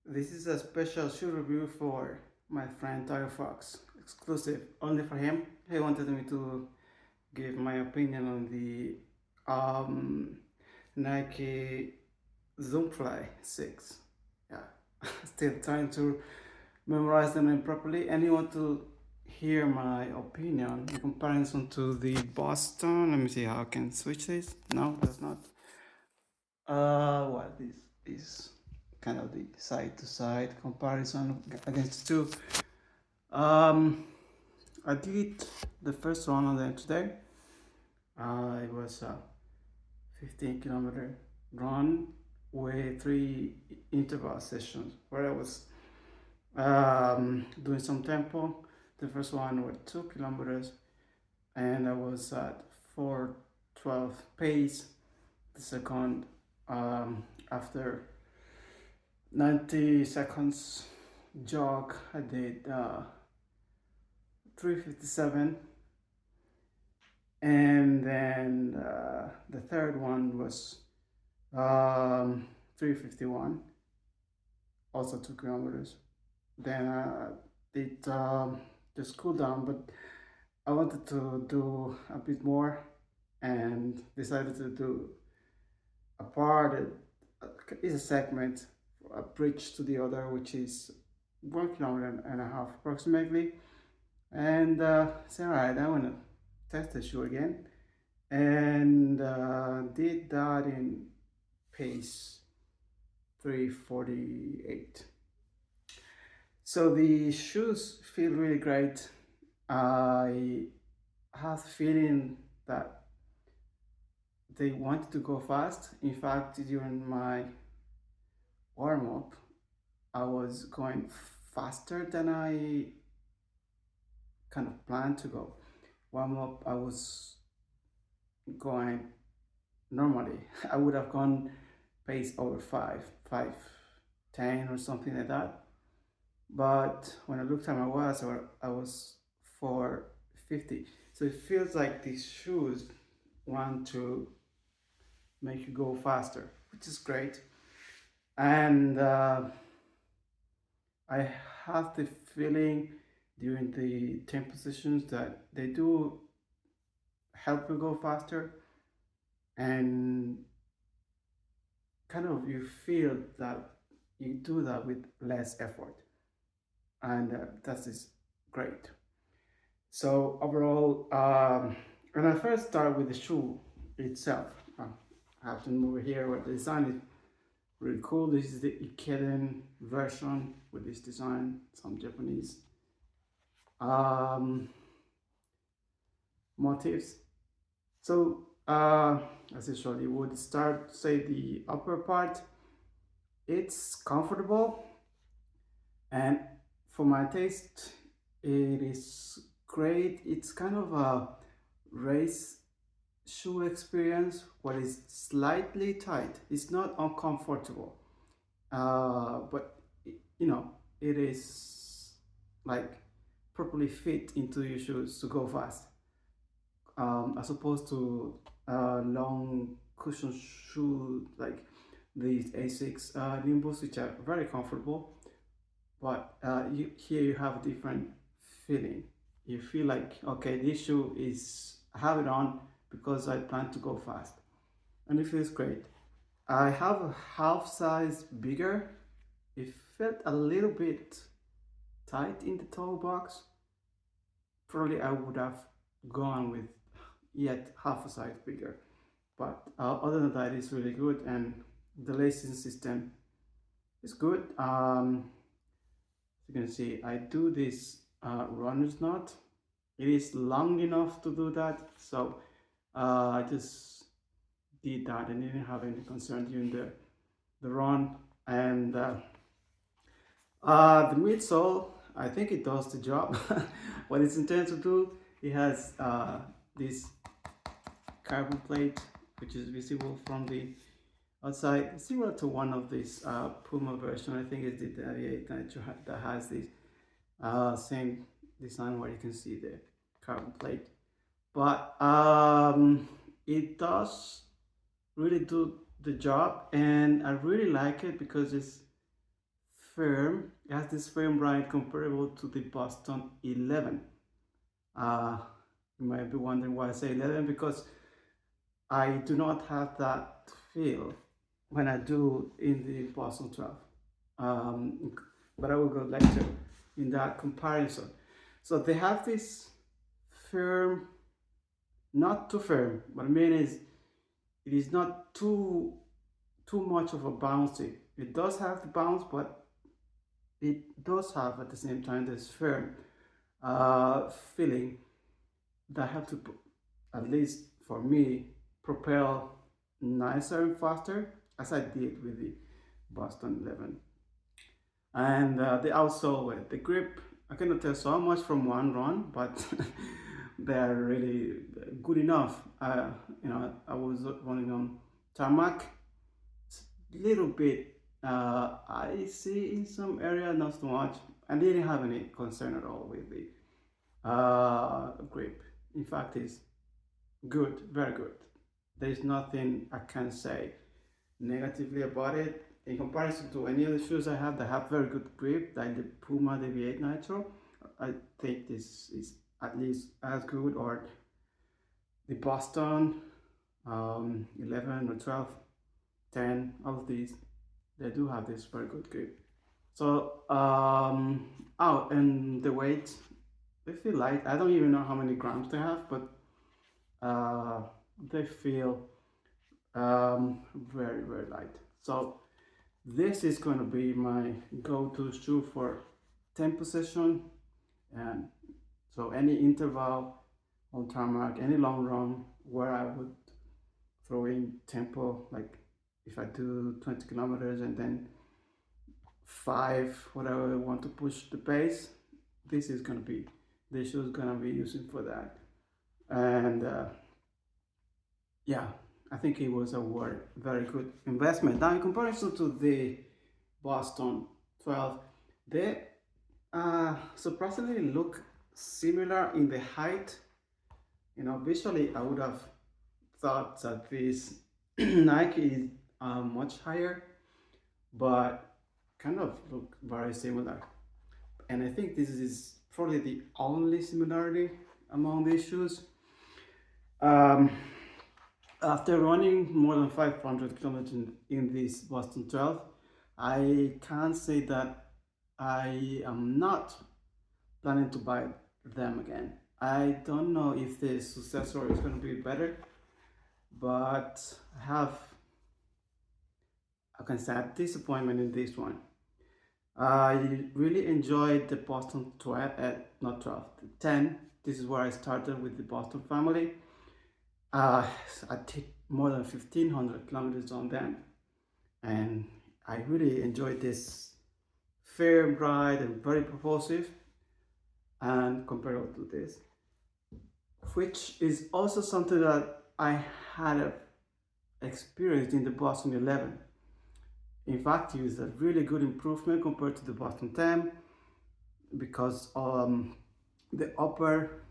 This is a special shoe review for my friend Tyler Fox, exclusive only for him. He wanted me to give my opinion on the um, Nike Zoomfly 6. Yeah, still trying to memorize the name properly, and he want to hear my opinion in comparison to the Boston. Let me see how I can switch this. No, that's not. Well, this is kind of the side to side comparison against the two. Um, I did the first one on them today. It was a 15-kilometer run with 3 interval sessions where I was doing some tempo. The first one was 2 kilometers, and I was at 4:12 pace. The second, after 90 seconds jog, I did 3:57, and then the third one was 3:51, also 2 kilometers. Then I did just cool down, but I wanted to do a bit more and decided to do a part. Is a segment, a bridge to the other, which is 1 kilometer and a half approximately. And say, all right, I want to test the shoe again, and did that in pace 3:48. So the shoes feel really great. I have the feeling that they wanted to go fast. In fact, during my warm up, I was going faster than I kind of planned to go. Warm up, I was going normally. I would have gone pace over 5:10 or something like that. But when I looked at my watch, I was 4:50. So it feels like these shoes want to make you go faster, which is great. And I have the feeling during the 10 positions that they do help you go faster, and kind of you feel that you do that with less effort, and that is great. So overall, when I first start with the shoe itself, I have to move here where the design is really cool. This is the Ikeden version with this design, some Japanese um, motifs. So as usual, you would start, say, the upper part. It's comfortable, and for my taste, it is great. It's kind of a race shoe experience where it's slightly tight. It's not uncomfortable, but it is like properly fit into your shoes to go fast, as opposed to long cushion shoe like these A6 Nimbus, which are very comfortable. But here you have a different feeling. You feel like, okay, this shoe is, I have it on because I plan to go fast, and it feels great. I have a half size bigger. It felt a little bit tight in the toe box. Probably I would have gone with yet half a size bigger. But other than that, it's really good, and the lacing system is good. You can see I do this runner's knot. It is long enough to do that, so I just did that and didn't have any concern during the run. And the midsole, I think it does the job. What it's intended to do, it has this carbon plate which is visible from the outside, similar to one of these Puma version. I think it's the 38 that has this same design where you can see the carbon plate. But it does really do the job, and I really like it because it's firm. It has this firm ride comparable to the Boston 11. Uh, you might be wondering why I say 11, because I do not have that feel when I do in the Boston 12. But I will go later in that comparison. So they have this firm, not too firm. What I mean is, it is not too much of a bouncy. It does have the bounce, but it does have at the same time this firm feeling that have to, at least for me, propel nicer and faster as I did with the Boston 11. And the outsole with the grip, I cannot tell so much from one run, but they're really good enough. I was running on tarmac, little bit icy in some area, not so much. I didn't have any concern at all with the grip. In fact, it's good, very good. There's nothing I can say negatively about it. In comparison to any other shoes I have that have very good grip, like the Puma the V8 Nitro, I think this is at least as good, or the Boston 11 or 12, 10, all of these, they do have this very good grip. So, and the weight, they feel light. I don't even know how many grams they have, but they feel very, very light. So this is going to be my go-to shoe for tempo session, and so any interval on tarmac, any long run where I would throw in tempo, like if I do 20 kilometers and then 5, whatever I want to push the pace, this is going to be the shoe is going to be using for that. And yeah, I think it was a very good investment. Now, in comparison to the Boston 12, they surprisingly look similar in the height. Visually, I would have thought that this Nike is much higher, but kind of look very similar. And I think this is probably the only similarity among these shoes. After running more than 500 kilometers in this Boston 12, I can't say that I am not planning to buy them again. I don't know if the successor is going to be better, but I can say, a disappointment in this one. I really enjoyed the Boston 12, not 12, 10. This is where I started with the Boston family. I did more than 1,500 kilometers on them, and I really enjoyed this fair ride and very propulsive, and comparable to this, which is also something that I had experienced in the Boston 11. In fact, it was a really good improvement compared to the Boston 10, because the upper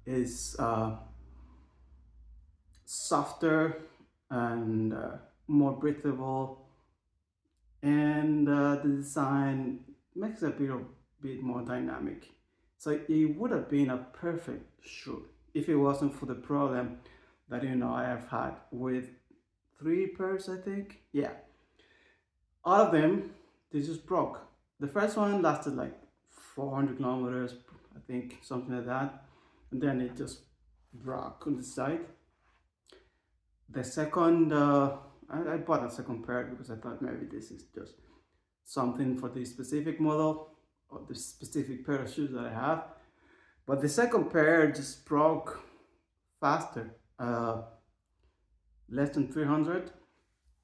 is softer and more breathable, and the design makes it a bit more dynamic. So it would have been a perfect shoe if it wasn't for the problem that I have had with 3 pairs, I think. Yeah, all of them, they just broke. The first one lasted like 400 kilometers, I think, something like that, and then it just broke on the side. The second, I bought a second pair because I thought maybe this is just something for the specific model or the specific pair of shoes that I have. But the second pair just broke faster, less than 300.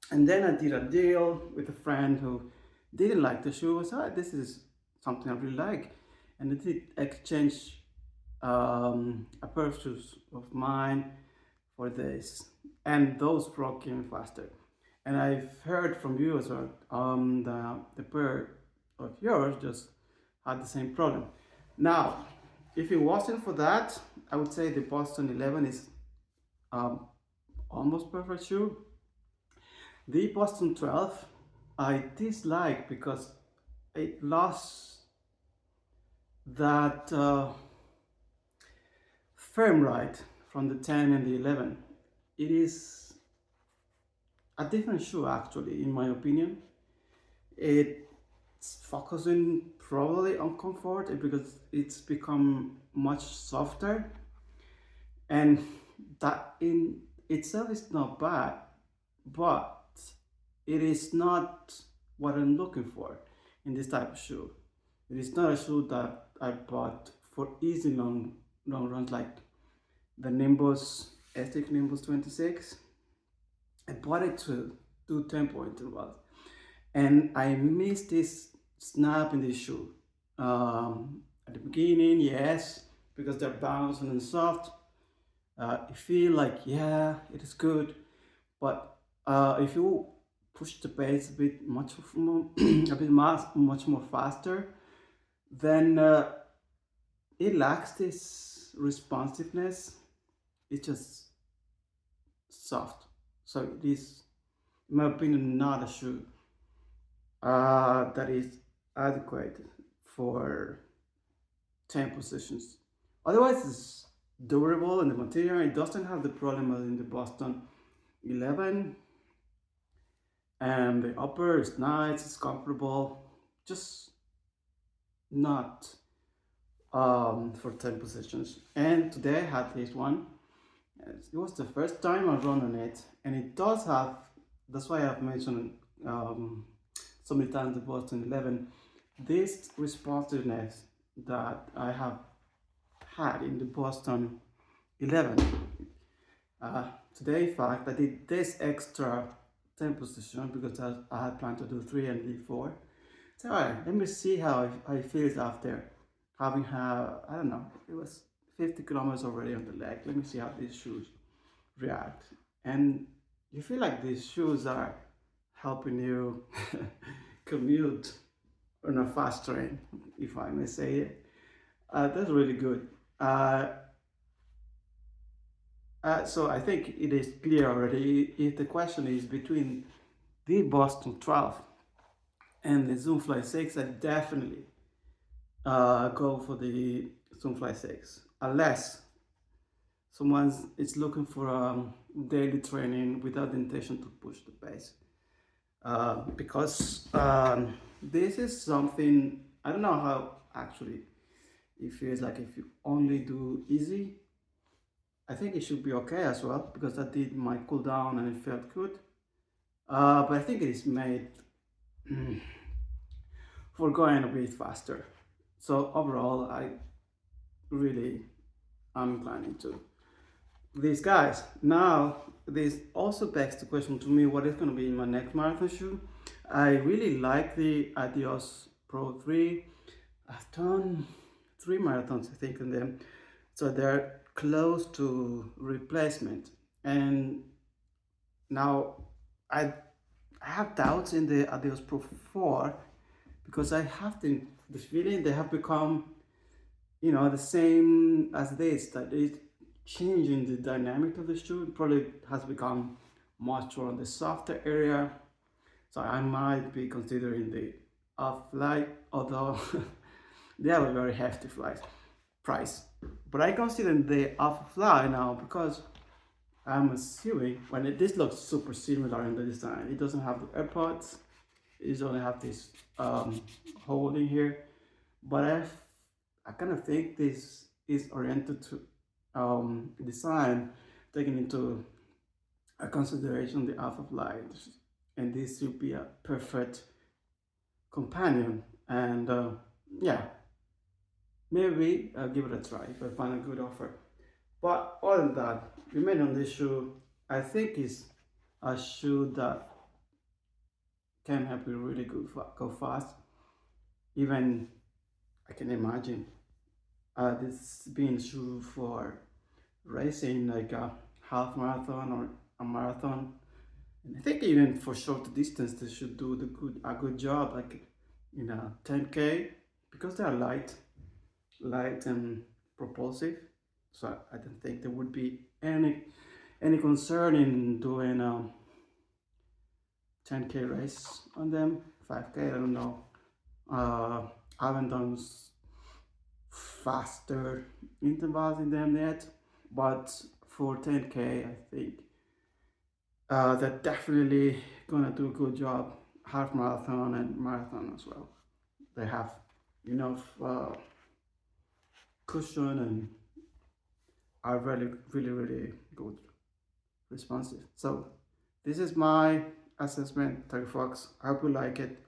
And then I did a deal with a friend who didn't like the shoe. I said, this is something I really like. And I did exchange a pair of shoes of mine for this. And those broke even faster. And I've heard from you as well, the pair of yours just had the same problem. Now, if it wasn't for that, I would say the Boston 11 is almost perfect shoe. The Boston 12 I dislike because it lost that firm ride from the 10 and the 11. It is a different shoe, actually, in my opinion. It's focusing probably on comfort because it's become much softer, and that in itself is not bad, but it is not what I'm looking for in this type of shoe. It is not a shoe that I bought for easy long runs like the Nimbus Ethic Nimbus 26. I bought it to do tempo intervals, and I missed this snap in this shoe. At the beginning, yes, because they're bouncing and soft. You feel like, yeah, it is good, but if you push the pace a bit much more, a bit much more faster, then it lacks this responsiveness. It's just soft. So it is, in my opinion, not a shoe that is adequate for 10 positions. Otherwise, it's durable in the material. It doesn't have the problem as in the Boston 11. And the upper is nice, it's comfortable, just not for 10 positions. And today I had this one. It was the first time I run on it, and it does have, that's why I've mentioned so many times the Boston 11, this responsiveness that I have had in the Boston 11. Today, in fact, I did this extra 10 position because I had planned to do 3 and leave 4. So, alright, let me see how it feels after having had, I don't know, it was 50 kilometers already on the leg. Let me see how these shoes react. And you feel like these shoes are helping you commute on a fast train, if I may say it. That's really good. So I think it is clear already. If the question is between the Boston 12 and the Zoomfly 6, I definitely go for the Zoomfly 6, unless someone is looking for daily training without the intention to push the pace. Because this is something, I don't know how actually it feels like if you only do easy. I think it should be okay as well because I did my cool down and it felt good. But I think it is made for going a bit faster. So overall, I really am planning to. These guys. Now, this also begs the question to me, what is going to be in my next marathon shoe? I really like the Adios Pro 3. I've done 3 marathons, I think, in them. So they're close to replacement. And now I have doubts in the Adios Pro 4 because I have the feeling they have become, the same as this, that it's changing the dynamic of the shoe. It probably has become much more on the softer area. So I might be considering the off-light, although they have a very hefty price. But I consider the off-fly now because I'm assuming this looks super similar in the design. It doesn't have the AirPods. It doesn't only have this hole in here. But I kind of think this is oriented to design, taking into a consideration the alpha flight, and this will be a perfect companion. And yeah, maybe I'll give it a try if I find a good offer. But other than that, remain on this shoe. I think is a shoe that can help you really go fast. Even I can imagine this being a shoe for racing like a half marathon or a marathon. And I think even for short distance they should do a good job, like 10K, because they are light and propulsive. So I don't think there would be any concern in doing a 10K race on them. 5K, I don't know Uh, I haven't done faster intervals in them yet, but for 10K, I think they're definitely gonna do a good job. Half marathon and marathon as well. They have enough cushion and are really, really, really good, responsive. So this is my assessment, 30 Fox. I hope you like it.